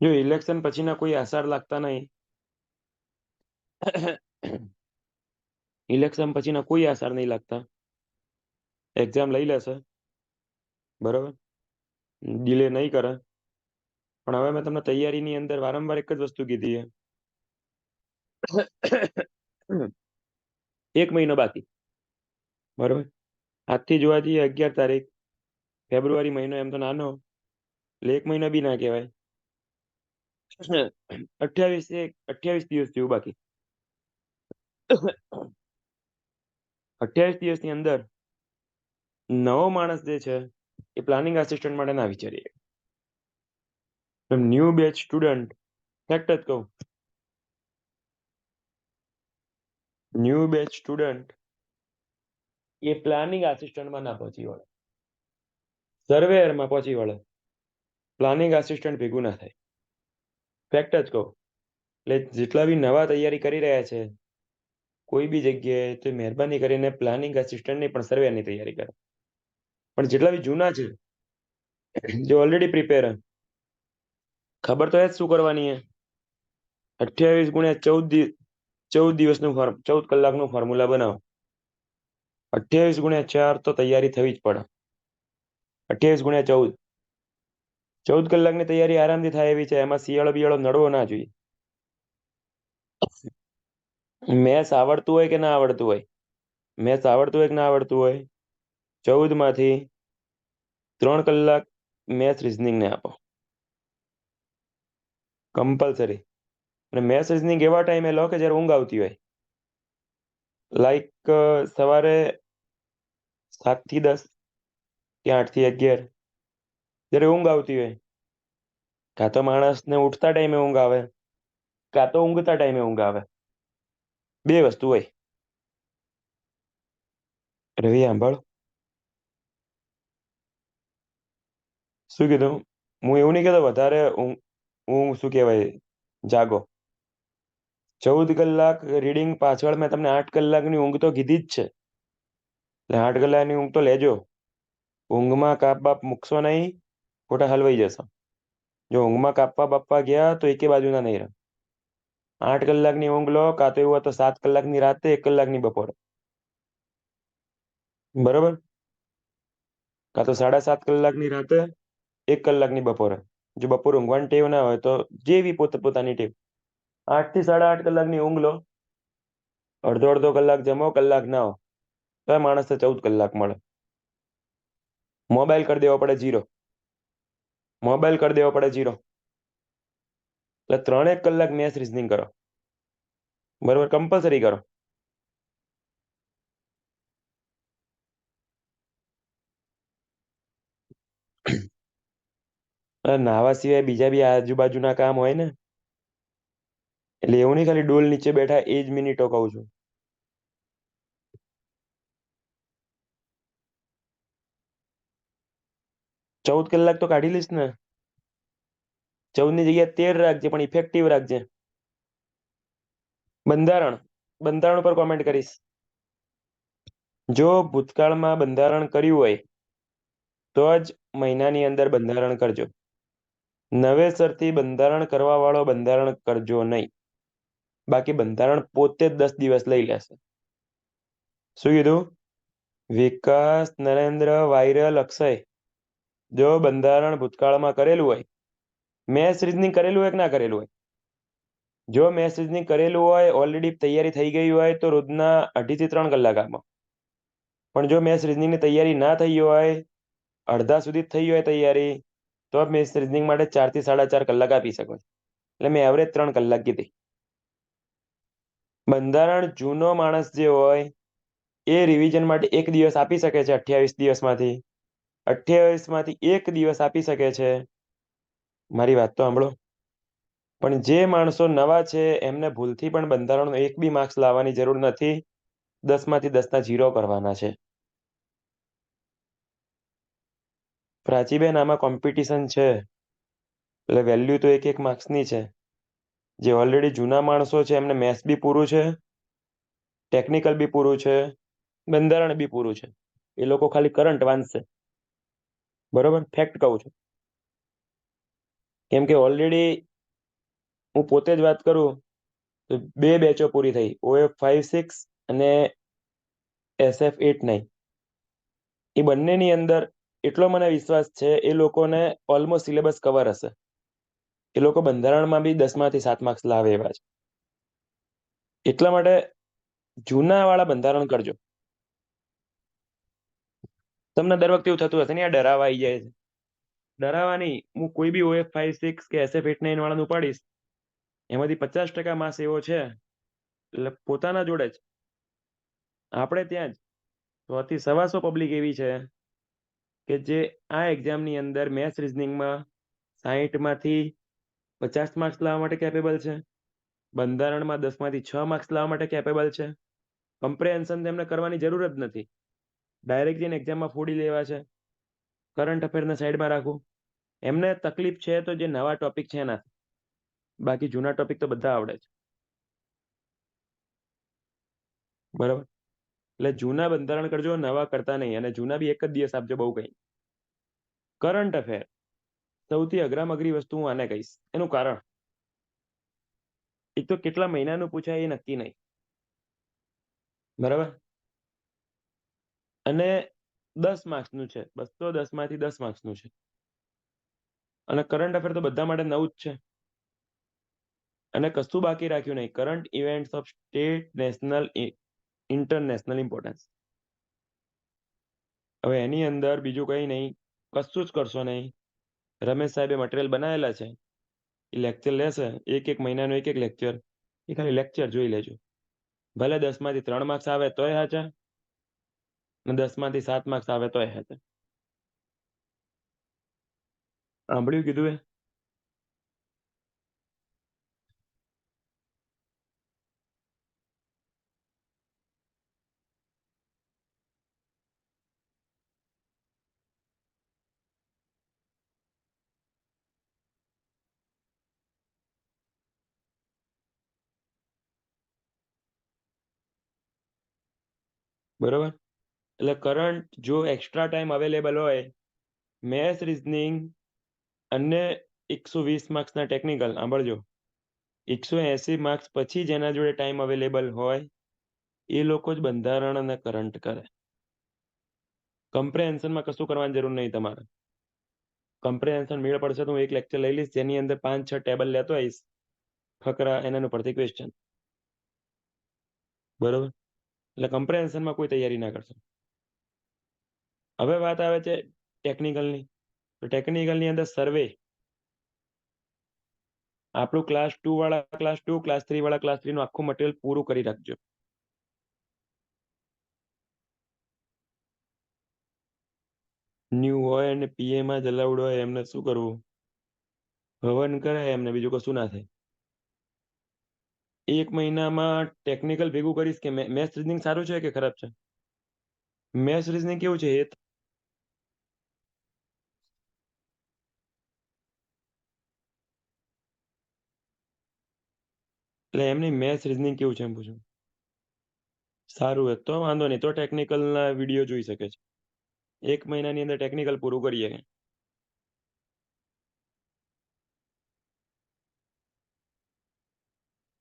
જો ઇલેક્શન પછીના કોઈ આસાર લાગતા નહીં. ઇલેક્શન પછીના કોઈ આસાર નહીં લાગતા. એક્ઝામ લઈ લેશે, બરોબર, ડિલે નહીં કરે. પણ હવે મેં તમને તૈયારીની અંદર વારંવાર એક જ વસ્તુ કીધી છે. 1 મહિનો બાકી, બરોબર. આજથી જોવા જઈએ 11 તારીખ, ફેબ્રુઆરી મહિનો એમ તો નાનો, એટલે 1 મહિનો બી ના કહેવાય. 28 દિવસ જેવું બાકી. 28 દિવસની અંદર નવો માણસ જે છે એ પ્લાનિંગ આસિસ્ટન્ટ માટે ના વિચારીએ. ન્યૂ બેચ સ્ટુડન્ટ, ફેક્ટ જ કહું, ન્યૂ બેચ સ્ટુડન્ટ એ પ્લાનિંગ આસિસ્ટન્ટમાં ના પહોંચી વળે, સર્વેયરમાં પહોંચી વળે, પ્લાનિંગ આસિસ્ટન્ટ ભેગું ના થાય. ફેક્ટ જ કહું. એટલે જેટલા બી નવા તૈયારી કરી રહ્યા છે કોઈ બી જગ્યાએ, તો મહેરબાની કરીને પ્લાનિંગ આસિસ્ટન્ટની પણ સર્વેની તૈયારી કરે. પણ જેટલા બી જૂના છે, જે ઓલરેડી પ્રિપેર, ખબર તો એ જ શું કરવાની છે. 28 ગુણ્યા 14 દિવસનું 14 કલાકનું ફોર્મ્યુલા બનાવો. 28 ગુણ્યા 4 તો તૈયારી થવી જ પડે. 28 ગુણ્યા 14 કલાકની તૈયારી આરામથી થાય એવી છે. એમાં શિયાળો બિયાળો નડવો ના જોઈએ. મેથ્સ આવડતું હોય કે ના આવડતું હોય, મેથ્સ આવડતું હોય કે ના આવડતું હોય, 14 માંથી 3 કલાક મેથ્સ રિઝનિંગને આપો, કમ્પલસરી. અને મેથ્સ રિઝનિંગ એવા ટાઈમે લો કે જ્યારે ઊંઘ આવતી હોય. લાઈક સવારે 7 થી 10 કે 8 થી 11, જ્યારે ઊંઘ આવતી હોય. કાં તો માણસને ઉઠતા ટાઈમે ઊંઘ આવે, કાં તો ઊંઘતા ટાઈમે ઊંઘ આવે. 2 વસ્તુ હોય. રવિ સાંભળ, શું કીધું? હું એવું નહીં કહેતો વધારે હું શું કહેવાય જાગો. 14 કલાક રીડિંગ પાછળ મેં તમને 8 કલાકની ઊંઘ તો કીધી જ છે. એટલે 8 કલાકની ઊંઘ તો લેજો. ઊંઘમાં કાપ બાપ મૂકશો નહીં, ખોટા હલવાઈ જશો. જો ઊંઘમાં કાપવા બાપવા ગયા તો એકે બાજુના નહીં રહે. 8 કલાકની ઊંઘ લો, કાં તો એવું હોય તો 7 કલાકની રાતે, 1 કલાકની બપોરે, બરોબર. કાં તો 7.5 કલાકની રાતે, 1 કલાકની બપોરે. જો બપોરે ઊંઘવાની ટેવ ના હોય તો જેવી પોતાની ટેવ, 8 થી 8.5 કલાકની ઊંઘ લો. અડધો અડધો કલાક જમો, કલાક નાઓ, તો માણસને 14 કલાક મળે. મોબાઈલ કરી દેવો પડે 0, મોબાઈલ કરી દેવો પડે 0. એટલે 3 કલાક મેથ્સ રિઝનિંગ કરો, બરોબર, કમ્પલસરી કરો. નાવા સિવાય બીજા બી આજુબાજુના કામ હોય ને. એટલે એવું નહીં ખાલી ડોલ નીચે બેઠા એ જ મિનિટો કહું છું. 14 કલાક તો કાઢી લઈશ ને. 14 ની જગ્યાએ 13 રાખજે, પણ ઇફેક્ટિવ રાખજે. બંધારણ ઉપર કોમેન્ટ કરીશ. જો ભૂતકાળમાં બંધારણ કર્યું હોય તો જ મહિનાની અંદર બંધારણ કરજો. નવેસરથી બંધારણ કરવા વાળો બંધારણ કરજો નહીં. બાકી બંધારણ પોતે જ 10 દિવસ લઈ લેશે. શું કીધું? વિકાસ, નરેન્દ્ર, વાયરલ, અક્ષય, જો બંધારણ ભૂતકાળમાં કરેલું હોય, મેથ્સ રીઝનિંગ કરેલું હોય કે ના કરેલું હોય, જો મેથ્સ રીઝનિંગ કરેલું હોય, ઓલરેડી તૈયારી થઈ ગઈ હોય, તો રોજના 2.5 થી 3 કલાક આપો. પણ જો મેથ્સ રીઝનિંગની તૈયારી ના થઈ હોય, અડધા સુધી જ થઈ હોય તૈયારી, તો મેથ્સ રીઝનિંગ માટે 4 થી 4.5 કલાક આપી શકો. એટલે મેં એવરેજ 3 કલાક કીધી. બંધારણ જૂનો માણસ જે હોય એ રિવિઝન માટે 1 દિવસ આપી શકે છે. 28 દિવસમાંથી 28 માંથી 1 દિવસ આપી શકે છે. મારી વાત તો સાંભળો. પણ જે માણસો નવા છે એમને ભૂલથી પણ બંધારણનો 1 બી માર્ક્સ લાવવાની જરૂર નથી. 10 માંથી 10 ના 0 કરવાના છે. પ્રાચીબેન, આમાં કોમ્પિટિશન છે, એટલે વેલ્યુ તો 1 માર્ક્સની છે. જે ઓલરેડી જૂના માણસો છે એમને મેથ્સ બી પૂરું છે, ટેકનિકલ બી પૂરું છે, બંધારણ બી પૂરું છે. એ લોકો ખાલી કરંટ વાંચશે, બરોબર. ફેક્ટ કહું છું. કેમ કે ઓલરેડી હું પોતે જ વાત કરું તો 2 બેચો પૂરી થઈ, OF56 અને SF89. એ બંનેની અંદર એટલો મને વિશ્વાસ છે એ લોકોને ઓલમોસ્ટ સિલેબસ કવર હશે. એ લોકો બંધારણમાં બી 10માંથી 7 માર્ક્સ લાવે એવા છે. એટલા માટે જૂના વાળા બંધારણ કરજો. તમને દર વખતે એવું થતું હશે ને, આ ડરાવા આવી જાય છે. ડરાવા નહીં, હું કોઈ બી OF56 કે SF89 વાળાનું પાડીશ, એમાંથી 50% માર્ક્સ એવો છે, એટલે પોતાના જોડે જ આપણે ત્યાં જ 100 થી 125 પબ્લિક એવી છે કે જે આ એક્ઝામની અંદર મેથ્સ રીઝનિંગમાં 60માંથી 50 માર્ક્સ લાવવા માટે કેપેબલ છે, બંધારણમાં 10માંથી 6 માર્ક્સ લાવવા માટે કેપેબલ છે. કમ્પ્રેહેન્શન તેમને કરવાની જરૂર જ નથી, ડાયરેક્ટ જઈને એક્ઝામમાં ફોડી લેવા છે. કરંટ અફેરને સાઈડમાં રાખવું. એમને તકલીફ છે તો જે નવા ટોપિક છે એના, બાકી જૂના ટોપિક તો બધા આવડે છે. બરાબર, એટલે જૂના બંધારણ કરજો, નવા કરતા નહીં. અને જૂના બી એક જ દિવસ આપજો, બહુ કઈ. કરંટ અફેર સૌથી અઘરામાં અઘરી વસ્તુ હું આને કહીશ. એનું કારણ, એક તો કેટલા મહિનાનું પૂછાય એ નક્કી નહીં, બરાબર. અને 10 માર્ક્સનું છે, 210માંથી 10 માર્ક્સનું છે. અને કરંટ અફેર તો બધા માટે નવું જ છે. અને કશું બાકી રાખ્યું નહીં. Current events of state, national, international importance. હવે એની અંદર બીજું કંઈ નહીં, કશું જ કરશો નહીં. રમેશ સાહેબે મટીરિયલ બનાવેલા છે, એ લેક્ચર લેશે, એક મહિનાનું એક લેક્ચર. એ ખાલી લેક્ચર જોઈ લેજો. ભલે 10માંથી 3 માર્ક્સ આવે તોય સાચા, અને 10માંથી 7 માર્ક્સ આવે તોય સાચા. સાંભળ્યું કીધું એ? બરોબર. એટલે કરંટ જો એક્સ્ટ્રા ટાઈમ અવેલેબલ હોય, મેથ્સ રીઝનિંગ અને 120 માર્ક્સના ટેકનિકલ, સાંભળજો, 180 માર્ક્સ પછી જેના જોડે ટાઈમ અવેલેબલ હોય એ લોકો જ બંધારણ અને કરંટ કરે. કમ્પ્રેહેન્શનમાં કશું કરવાની જરૂર નહીં તમારે. કમ્પ્રેહેન્શન મેળ પડશે તો હું એક લેક્ચર લઈ લઈશ, જેની અંદર 5-6 ટેબલ લેતો આવીશ, ફકરા એના પરથી ક્વેશ્ચન. બરોબર, એટલે કમ્પ્રેહેન્શનમાં કોઈ તૈયારી ના કરશો. હવે વાત આવે છે ટેકનિકલની. તો ટેકનિકલની અંદર સર્વે, આપણું ક્લાસ 2 વાળા ક્લાસ 2, ક્લાસ 3 વાળા ક્લાસ 3 નું આખું મટીરિયલ પૂરું કરી રાખજો. ન્યૂ હોય અને પીએમાં જ અલાઉડ હોય એમને શું કરવું? હવન કરે એમને, બીજું કશું ના થાય. એક મહિનામાં ટેકનિકલ ભેગું કરીશ કે મેથ્સ રીઝનિંગ સારું છે કે ખરાબ છે? મેથ્સ રીઝનિંગ કેવું છે એટલે એમની મેથ્સ રીઝનિંગ કેવું છે એમ પૂછું. સારું હોય તો વાંધો નહીં, તો ટેકનિકલના વિડીયો જોઈ શકે છે. એક મહિનાની અંદર ટેકનિકલ પૂરું કરીએ.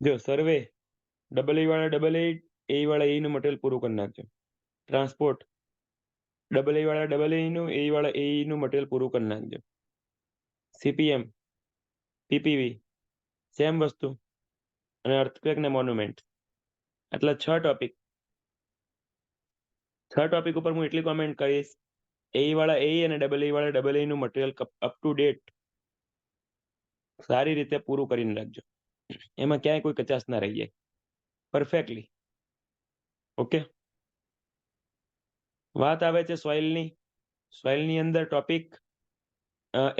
જો સર્વે, ડબલ એ વાળા ડબલ એ વાળા એ નું મટીરિયલ પૂરું કરી નાખજો. ટ્રાન્સપોર્ટ, ડબલ એ વાળા ડબલ એ નું, એ વાળા એ નું મટીરિયલ પૂરું કરી નાખજો. CPM, PPV સેમ વસ્તુ, અને અર્થક્વેક ને મોન્યુમેન્ટ. આટલા 6 ટોપિક. 6 ટોપિક ઉપર હું એટલી કોમેન્ટ કરીશ, એ વાળા એ અને ડબલ એ વાળા ડબલ એ નું મટીરિયલ અપ ટુ ડેટ સારી રીતે પૂરું કરીને રાખજો. એમાં ક્યાંય કોઈ કચાશ ના રહી જાય, પરફેક્ટલી. ઓકે. વાત આવે છે સોઇલની. સોઇલની અંદર ટોપિક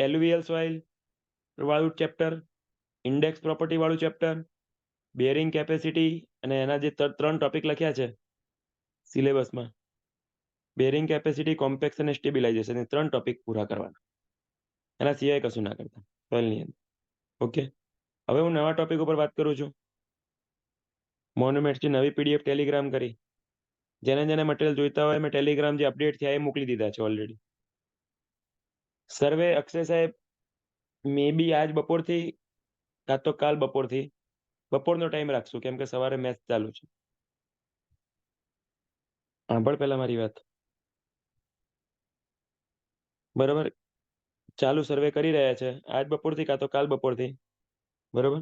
એલ્યુવિયલ સોઇલ વાળું ચેપ્ટર, ઇન્ડેક્સ પ્રોપર્ટી વાળું ચેપ્ટર, બેરિંગ કેપેસિટી, અને એના જે 3 ટોપિક લખ્યા છે સિલેબસમાં, બેરિંગ કેપેસિટી, કોમ્પેક્શન અને સ્ટેબિલાઇઝેશન, એ 3 ટોપિક પૂરા કરવાના. એના સિવાય કશું ના કરતા સોઇલની અંદર. ઓકે. હવે હું નવા ટોપિક ઉપર વાત કરું છું. મોન્યુમેન્ટ્સની નવી PDF ટેલિગ્રામ કરી. જેને જેને મટીરિયલ જોઈતા હોય, મેં ટેલિગ્રામ જે અપડેટ થયા એ મોકલી દીધા છે ઓલરેડી. સર્વે અક્ષય સાહેબ મે બી આજ બપોરથી કાં તો કાલ બપોરથી બપોરનો ટાઈમ રાખશું, કેમ કે સવારે મેચ ચાલુ છે. સાંભળ પહેલા મારી વાત. બરાબર, ચાલુ સર્વે કરી રહ્યા છે આજ બપોરથી કાં તો કાલ બપોરથી. બરાબર,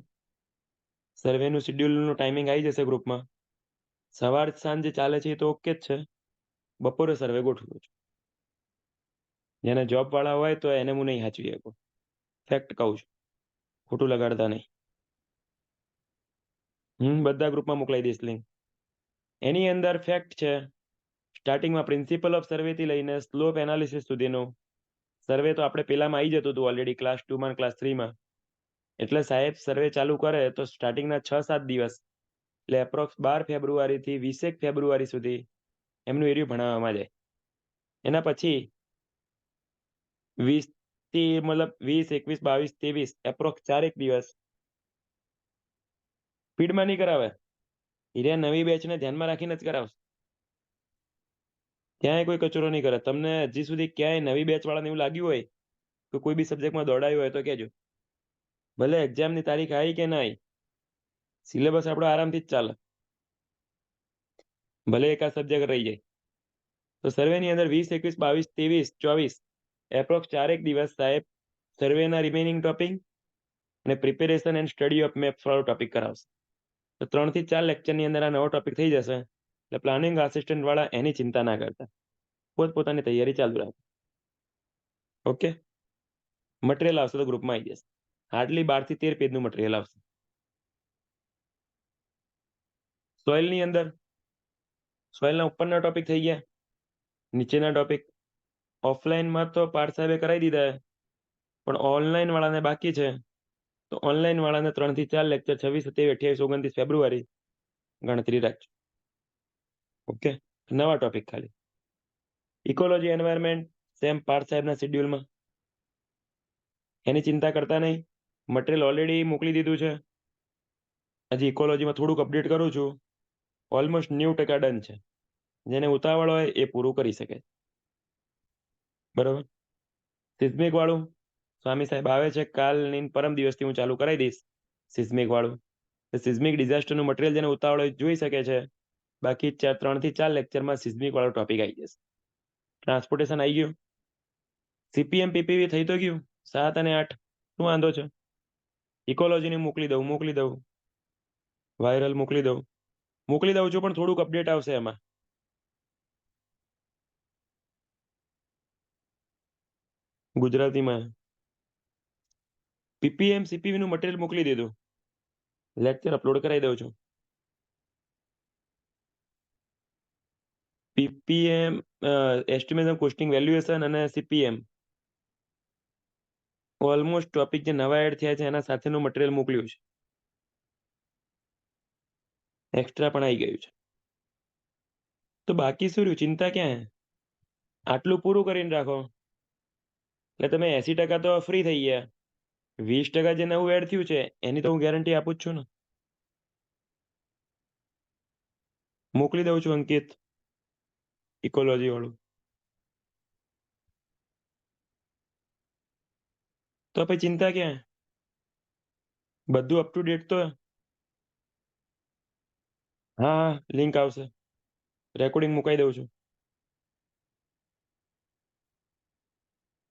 સર્વેનું શિડ્યુલનું ટાઈમિંગ આવી જશે ગ્રુપમાં. સવાર સાંજ જે ચાલે છે એ તો ઓકે જ છે. બપોરે સર્વે ગોઠવું છું. જેને જોબ વાળા હોય તો એને હું નહીં સાચવી શકું. ફેક્ટ કહું છું, ખોટું લગાડતા નહીં. બધા ગ્રુપમાં મોકલાઈ દઈશ લિંક. એની અંદર ફેક્ટ છે, સ્ટાર્ટિંગમાં પ્રિન્સિપલ ઓફ સર્વેથી લઈને સ્લોપ એનાલિસિસ સુધીનું સર્વે તો આપણે પેલામાં આવી જતું હતું ઓલરેડી, ક્લાસ 2માં ક્લાસ 3માં. એટલે સાહેબ સર્વે ચાલુ કરે તો સ્ટાર્ટિંગના 6-7 દિવસ એટલે એપ્રોક્સ 12 ફેબ્રુઆરીથી 20 ફેબ્રુઆરી સુધી એમનું એરિયું ભણાવવામાં જાય. એના પછી 20 થી મતલબ 20, 21, 22, 23 એપ્રોક્સ 4 દિવસ સ્પીડમાં નહીં કરાવે. હીરે નવી બેચને ધ્યાનમાં રાખીને જ કરાવશે. ક્યાંય કોઈ કચરો નહીં કરે. તમને હજી સુધી ક્યાંય નવી બેચ વાળાને એવું લાગ્યું હોય તો કોઈ બી સબ્જેક્ટમાં દોડાયું હોય તો કહેજો. ભલે એક્ઝામની તારીખ આવી કે ના આવી, સિલેબસ આપણો આરામથી જ ચાલે. ભલે એકાદ સબ્જેક્ટ રહી જાય તો સર્વેની અંદર 20, 21, 22, 23, 24 એપ્રોક્સ 4 દિવસ સાહેબ સર્વેના રિમેનિંગ ટોપિક અને preparation and study of maps વાળો ટોપિક કરાવશે. તો 3 થી 4 લેક્ચરની અંદર આ નવો ટોપિક થઈ જશે. એટલે પ્લાનિંગ આસિસ્ટન્ટ વાળા એની ચિંતા ના કરતા, પોતપોતાની તૈયારી ચાલુ રાખો. ઓકે, મટીરિયલ આવશે તો ગ્રુપમાં આવી જશે. હાર્ડલી 12 થી 13 પેજનું મટીરિયલ આવશે. સોઇલની અંદર સોઇલના ઉપરના ટોપિક થઈ ગયા, નીચેના ટોપિક ઓફલાઈનમાં તો પાર્થ સાહેબે કરાવી દીધા છે, પણ ઓનલાઈન વાળાને બાકી છે. તો ઓનલાઈન વાળાને 3 થી 4 લેક્ચર 26, 27, 28, 29 ફેબ્રુઆરી ગણતરી રાખજો. ઓકે, નવા ટોપિક ખાલી. ઇકોલોજી એન્વાયરમેન્ટ સેમ પાર્થ સાહેબના શેડ્યુલમાં, એની ચિંતા કરતા નહીં. મટીરિયલ ઓલરેડી મોકલી દીધું છે. હજી ઇકોલોજીમાં થોડુંક અપડેટ કરું છું. ઓલમોસ્ટ 90% ડન છે. જેને ઉતાવળ હોય એ પૂરું કરી શકે. બરાબર, સિસ્મિક વાળું સ્વામી સાહેબ આવે છે કાલની પરમ દિવસથી હું ચાલુ કરાવી દઈશ. સિસ્મિક વાળું સિસ્મિક ડિઝાસ્ટરનું મટીરિયલ જેને ઉતાવળ હોય જોઈ શકે છે. બાકી 3 થી 4 લેક્ચરમાં સિસ્મિક વાળો ટોપિક આવી જશે. ટ્રાન્સપોર્ટેશન આવી ગયું. સીપીએમ પીપીવી થઈ તો ગયું 7 અને 8. શું વાંધો છે? ઇકોલોજીને મોકલી દઉં, વાયરલ મોકલી દઉં છું, પણ થોડુંક અપડેટ આવશે એમાં. ગુજરાતીમાં પીપીએમ સીપીવી નું મટીરિયલ મોકલી દીધું, લેક્ચર અપલોડ કરાવી દઉં છું. પીપીએમ એસ્ટિમેશન કોસ્ટિંગ વેલ્યુએશન અને સીપીએમ ઓલમોસ્ટ ટોપિક જે નવા એડ થયા છે એના સાથેનું મટીરિયલ મોકલ્યું છે. એક્સ્ટ્રા પણ આવી ગયું છે. તો બાકી શું રહ્યું? ચિંતા ક્યાં હે? આટલું પૂરું કરીને રાખો એટલે તમે 80% તો ફ્રી થઈ ગયા. 20% જે નવું એડ થયું છે એની તો હું ગેરંટી આપું જ છું ને. મોકલી દઉં છું અંકિત, ઇકોલોજી વાળું. તો પછી ચિંતા ક્યાં? બધું અપ ટુ ડેટ તો. હા, લિંક આવશે, રેકોર્ડિંગ મુકાઈ દઉં છું.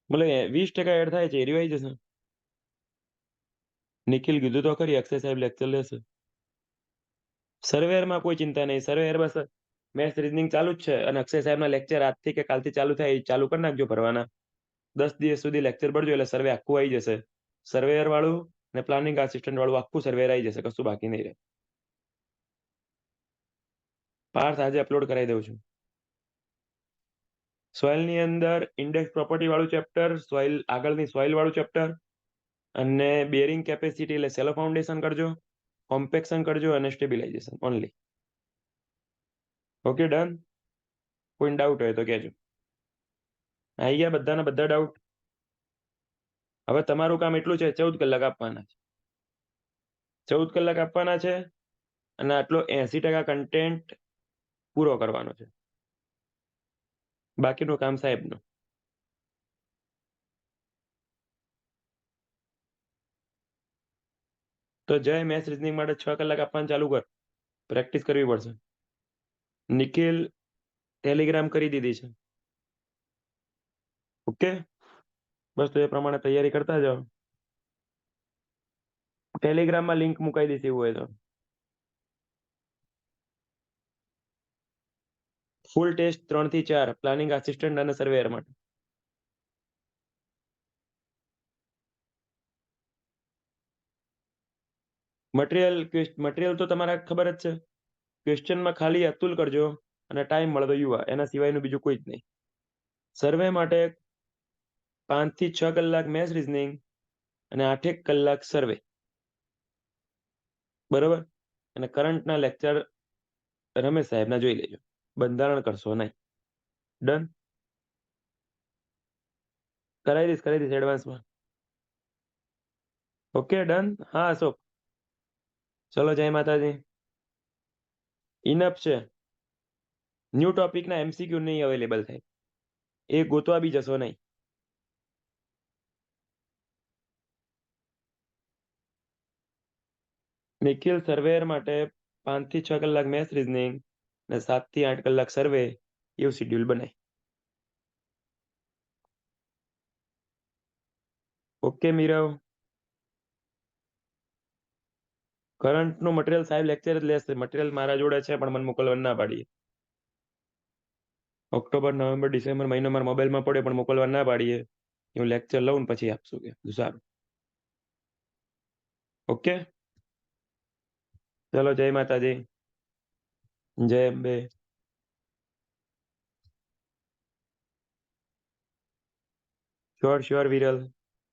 એટલે 20% એડ થાય છે એ રિવાઈ જશે. નિખિલ કીધું તો ખરી, અક્ષય સાહેબ લેક્ચર લેશે. સર્વેરમાં કોઈ ચિંતા નહીં. સર્વેર બસ મેથ્સ રીઝનિંગ ચાલુ જ છે અને અક્ષય સાહેબના લેક્ચર આજથી કે કાલથી ચાલુ થાય એ ચાલુ કરી નાખજો ભરવાના. 10 દિવસ સુધી લેક્ચર ભરજો એટલે સર્વે આખું આવી જશે. સર્વેયર વાળું ને પ્લાનિંગ આસિસ્ટન્ટ વાળું આખું સર્વેર આવી જશે, કશું બાકી નહીં રહે. પાર્થ આજે અપલોડ કરાવી દઉં છું. સોઇલની અંદર ઇન્ડેક્સ પ્રોપર્ટી વાળું ચેપ્ટર, સોઇલ આગળની સોઇલ વાળું ચેપ્ટર અને બેરિંગ કેપેસિટી એટલે સેલો ફાઉન્ડેશન કરજો, કોમ્પેક્શન કરજો અને સ્ટેબિલાઇઝેશન ઓનલી. Okay, done. કોઈ ડાઉટ હોય તો કહેજો. આવી ગયા બધાના બધા ડાઉટ? હવે તમારું કામ એટલું છે, 14 કલાક આપવાના છે. 14 કલાક આપવાના છે અને આટલો 80% કન્ટેન્ટ પૂરો કરવાનો છે. બાકીનું કામ સાહેબનું. તો જય મેથ્સ રીઝનિંગ માટે 6 કલાક આપવાનું ચાલુ કર. પ્રેક્ટિસ કરવી પડશે. નિખિલ ટેલિગ્રામ કરી દીધી છે. ઓકે, બસ તો એ પ્રમાણે તૈયારી કરતા જાઓ. ટેલિગ્રામમાં લિંક મુકાઈ દઈશ એવું હોય તો. ફૂલ ટેસ્ટ 3 થી 4 પ્લાનિંગ આસિસ્ટન્ટ અને સર્વેયર માટે. મટીરિયલ તો તમારા ખબર જ છે. ક્વેશ્ચનમાં ખાલી અતુલ કરજો અને ટાઈમ મળે તો યુવા, એના સિવાયનું બીજું કોઈ જ નહીં. સર્વે માટે 5 થી 6 કલાક મેથ્સ રીઝનિંગ અને 8 કલાક સર્વે. બરોબર. અને કરંટના લેક્ચર રમેશ સાહેબના જોઈ લેજો. બંધારણ કરશો નહીં. ડન. કરાવી દઈશ એડવાન્સમાં. Okay done. હા અશોક, ચલો જય માતાજી. ઇનફ છે. ન્યૂ ટોપિકના એમસીક્યુ નહીં અવેલેબલ થાય, એ ગોતવા બી જશો નહીં. નિખિલ સર્વેયર માટે 5 થી 6 કલાક મેથ્સ રીઝનિંગ અને 7 થી 8 કલાક સર્વે, એવું શિડ્યુલ બનાય. ઓકે મીરવ. કરંટનું મટીરિયલ સાહેબ લેક્ચર જ લેશે. મટીરિયલ મારા જોડે છે પણ મને મોકલવા ના પાડીએ. ઓક્ટોબર નવેમ્બર ડિસેમ્બર મહિનો મારા મોબાઈલમાં પડ્યો પણ મોકલવા ના પાડીએ. હું લેક્ચર લઉં ને પછી આપશું કે સારું. ઓકે, ચલો જય માતાજી. જય અંબે. Sure sure Viral.